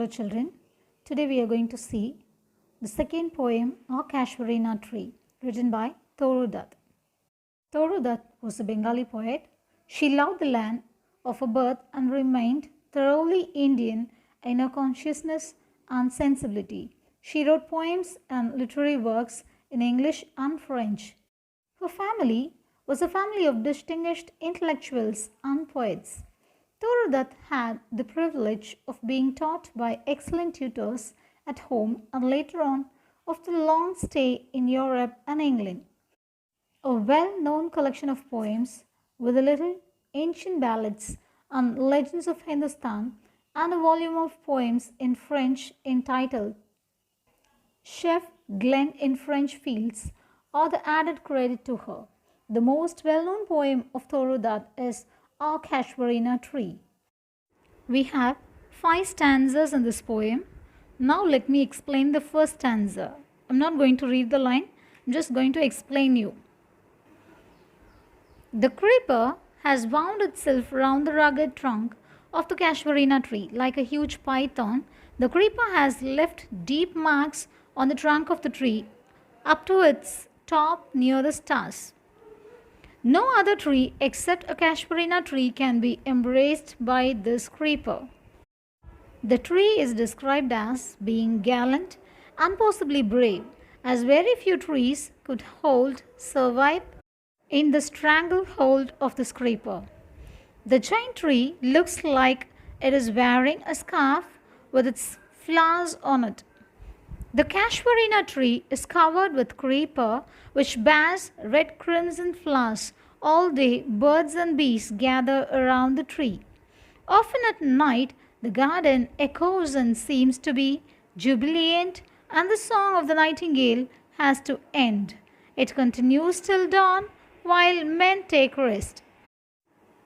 Hello children, today we are going to see the second poem CASUARINA TREE written by Toru Dutt. Toru Dutt was a Bengali poet. She loved the land of her birth and remained thoroughly Indian in her consciousness and sensibility. She wrote poems and literary works in English and French. Her family was a family of distinguished intellectuals and poets. Toru Dutt had the privilege of being taught by excellent tutors at home and later on of the long stay in Europe and England. A well-known collection of poems with a little ancient ballads and legends of Hindustan and a volume of poems in French entitled Chef Glen in French Fields are the added credit to her. The most well-known poem of Toru Dutt is CASUARINA TREE. We have 5 stanzas in this poem. Now let me explain the first stanza. I'm not going to read the line, I'm just going to explain you. The creeper has wound itself round the rugged trunk of the CASUARINA tree like a huge python. The creeper has left deep marks on the trunk of the tree up to its top near the stars. No other tree except a CASUARINA tree can be embraced by this creeper. The tree is described as being gallant and possibly brave, as very few trees could survive in the stranglehold of this creeper. The giant tree looks like it is wearing a scarf with its flowers on it. The CASUARINA tree is covered with creeper which bears red crimson flowers. All day birds and bees gather around the tree. Often at night the garden echoes and seems to be jubilant, and the song of the nightingale has to end. It continues till dawn while men take rest.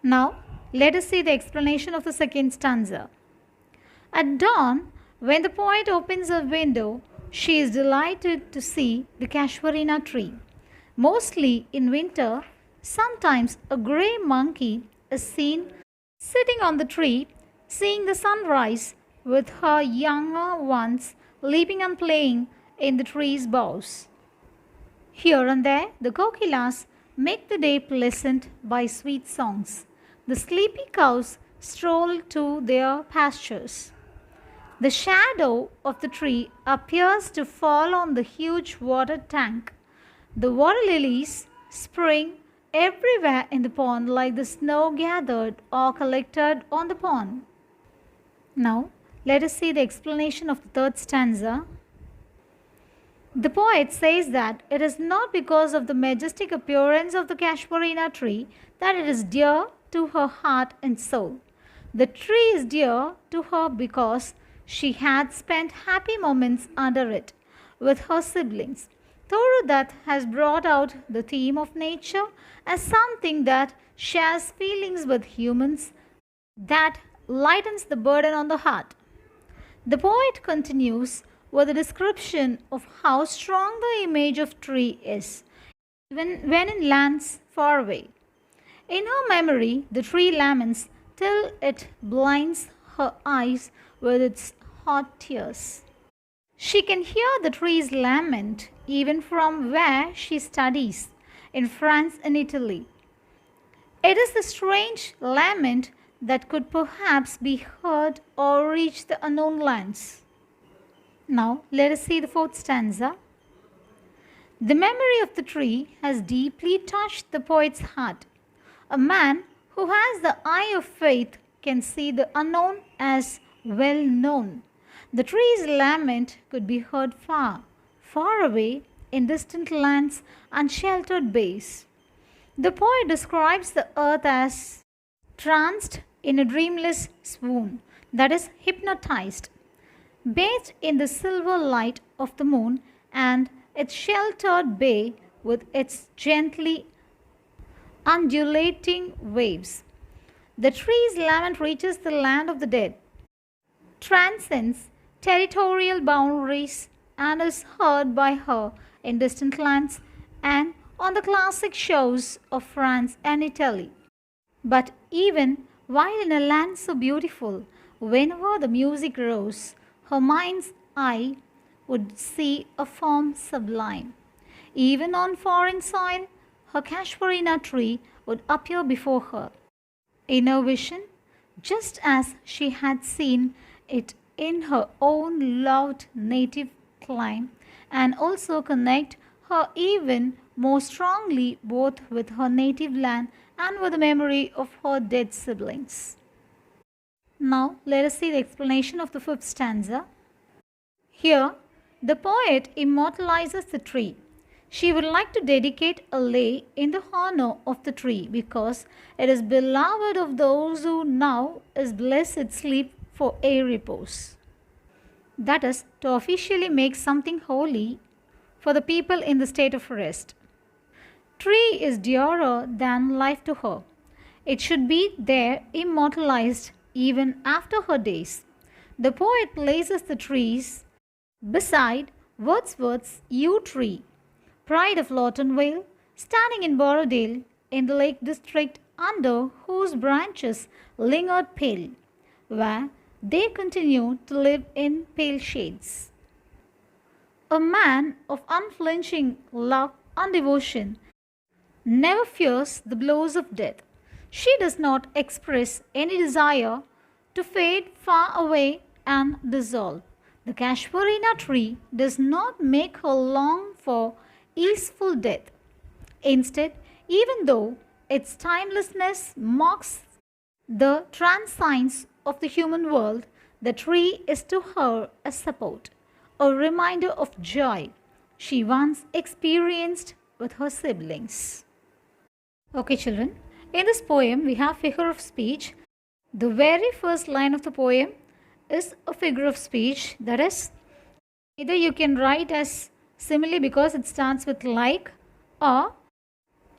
Now let us see the explanation of the second stanza. At dawn, when the poet opens a window, she is delighted to see the CASUARINA tree. Mostly in winter, sometimes a grey monkey is seen sitting on the tree, seeing the sunrise with her younger ones leaping and playing in the tree's boughs. Here and there, the kokilas make the day pleasant by sweet songs. The sleepy cows stroll to their pastures. The shadow of the tree appears to fall on the huge water tank. The water lilies spring everywhere in the pond like the snow gathered or collected on the pond. Now let us see the explanation of the third stanza. The poet says that it is not because of the majestic appearance of the CASUARINA tree that it is dear to her heart and soul. The tree is dear to her because she had spent happy moments under it with her siblings. Toru Dutt has brought out the theme of nature as something that shares feelings with humans, that lightens the burden on the heart. The poet continues with a description of how strong the image of tree is, even when in lands far away. In her memory, the tree laments till it blinds her eyes with its hot tears. She can hear the tree's lament even from where she studies, in France and Italy. It is the strange lament that could perhaps be heard or reach the unknown lands. Now let us see the fourth stanza. The memory of the tree has deeply touched the poet's heart. A man who has the eye of faith can see the unknown as well known. The tree's lament could be heard far, far away in distant lands and sheltered bays. The poet describes the earth as tranced in a dreamless swoon, that is, hypnotized, bathed in the silver light of the moon and its sheltered bay with its gently undulating waves. The tree's lament reaches the land of the dead, transcends territorial boundaries, and is heard by her in distant lands and on the classic shores of France and Italy. But even while in a land so beautiful, whenever the music rose, her mind's eye would see a form sublime. Even on foreign soil, her Casuarina tree would appear before her. In her vision, just as she had seen it in her own loved native clime, and also connect her even more strongly both with her native land and with the memory of her dead siblings. Now, let us see the explanation of the fifth stanza. Here, the poet immortalizes the tree. She would like to dedicate a lay in the honor of the tree because it is beloved of those who now is blessed sleep for a repose. That is, to officially make something holy for the people in the state of rest. Tree is dearer than life to her. It should be there immortalized even after her days. The poet places the trees beside Wordsworth's yew tree, pride of Lawton Vale, standing in Borrowdale in the Lake District, under whose branches lingered pale, where they continue to live in pale shades. A man of unflinching love and devotion never fears the blows of death. She does not express any desire to fade far away and dissolve. The Casuarina tree does not make her long for easeful death. Instead, even though its timelessness mocks the transience of the human world, the tree is to her a support, a reminder of joy she once experienced with her siblings. Okay, children, in this poem we have figure of speech. The very first line of the poem is a figure of speech, that is, either you can write as simile because it starts with like, or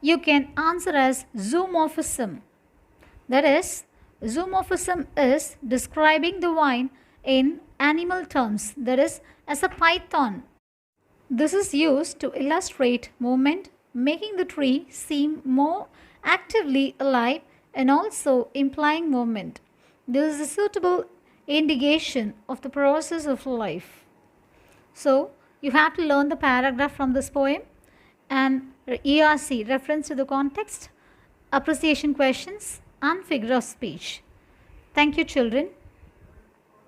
you can answer as zoomorphism. That is, zoomorphism is describing the vine in animal terms, that is, as a python. This is used to illustrate movement, making the tree seem more actively alive and also implying movement. This is a suitable indication of the process of life. So, you have to learn the paragraph from this poem and ERC, reference to the context, appreciation questions and figure of speech. Thank you, children.